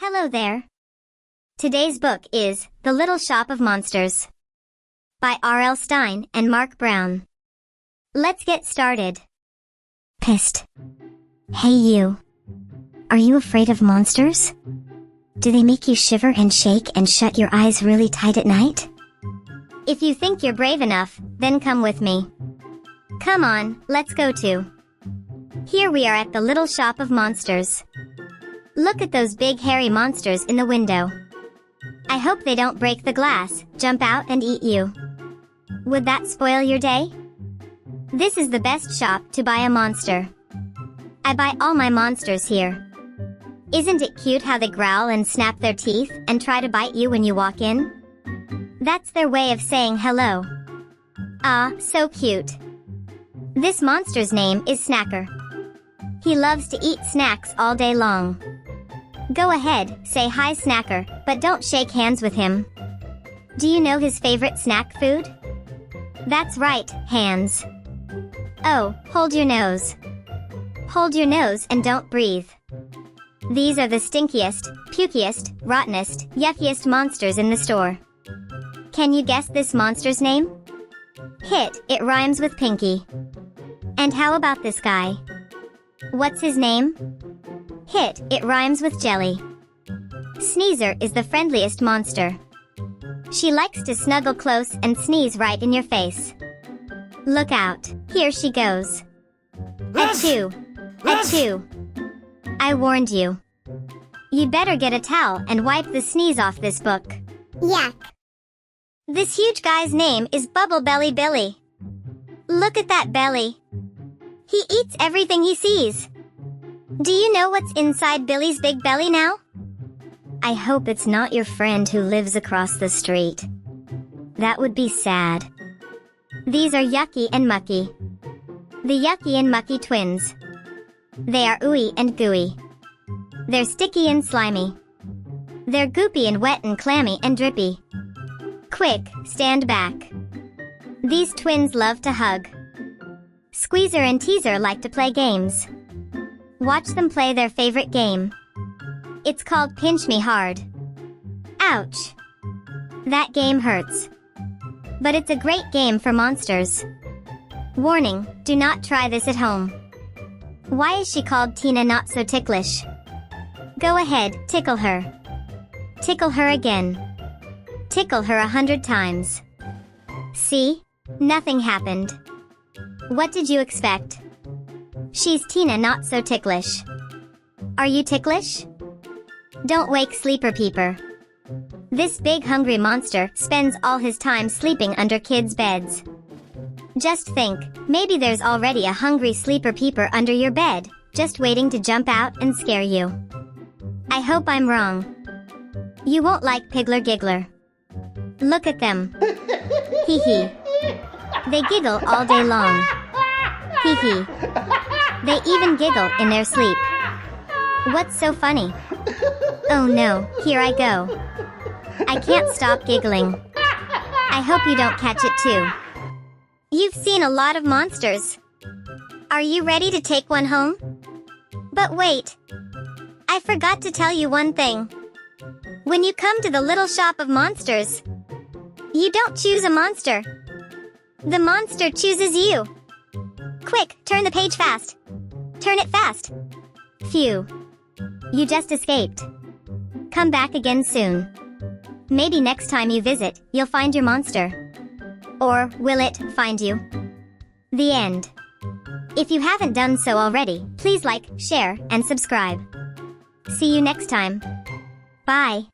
Hello there. Today's book is The Little Shop of Monsters by R. Stine and Marc Brown. Let's get started. Psst. Hey you. Are you afraid of monsters? Do they make you shiver and shake and shut your eyes really tight at night? If you think you're brave enough, then come with me. Come on, let's go to. Here we are at the Little Shop of Monsters. Look at those big hairy monsters in the window. I hope they don't break the glass, jump out and eat you. Would that spoil your day? This is the best shop to buy a monster. I buy all my monsters here. Isn't it cute how they growl and snap their teeth and try to bite you when you walk in? That's their way of saying hello. Ah, so cute. This monster's name is Snacker. He loves to eat snacks all day long. Go ahead, say hi Snacker, but don't shake hands with him. Do you know his favorite snack food? That's right, hands. Oh, hold your nose. Hold your nose and don't breathe. These are the stinkiest, pukiest, rottenest, yuckiest monsters in the store. Can you guess this monster's name? It rhymes with Pinky. And how about this guy? What's his name? It rhymes with Jelly. Sneezer is the friendliest monster. She likes to snuggle close and sneeze right in your face. Look out, here she goes. Achoo! Achoo! I warned you. You'd better get a towel and wipe the sneeze off this book. Yuck. This huge guy's name is Bubble Belly Billy. Look at that belly. He eats everything he sees. Do you know what's inside Billy's big belly now? I hope it's not your friend who lives across the street. That would be sad. These are Yucky and Mucky. The Yucky and Mucky twins. They are ooey and gooey. They're sticky and slimy. They're goopy and wet and clammy and drippy. Quick, stand back. These twins love to hug. Squeezer and Teaser like to play games. Watch them play their favorite game. It's called Pinch Me Hard. Ouch! That game hurts. But it's a great game for monsters. Warning, do not try this at home. Why is she called Tina Not So Ticklish? Go ahead, tickle her. Tickle her again. Tickle her 100 times. See? Nothing happened. What did you expect? She's Tina Not So Ticklish. Are you ticklish? Don't wake Sleeper Peeper. This big hungry monster spends all his time sleeping under kids' beds. Just think, maybe there's already a hungry Sleeper Peeper under your bed, just waiting to jump out and scare you. I hope I'm wrong. You won't like Piggler Giggler. Look at them. Hee hee. They giggle all day long. Hee hee. They even giggle in their sleep. What's so funny? Oh no, here I go. I can't stop giggling. I hope you don't catch it too. You've seen a lot of monsters. Are you ready to take one home? But wait. I forgot to tell you one thing. When you come to the Little Shop of Monsters, you don't choose a monster. The monster chooses you. Quick, turn the page fast. Turn it fast. Phew. You just escaped. Come back again soon. Maybe next time you visit, you'll find your monster. Or will it find you? The end. If you haven't done so already, please like, share, and subscribe. See you next time. Bye.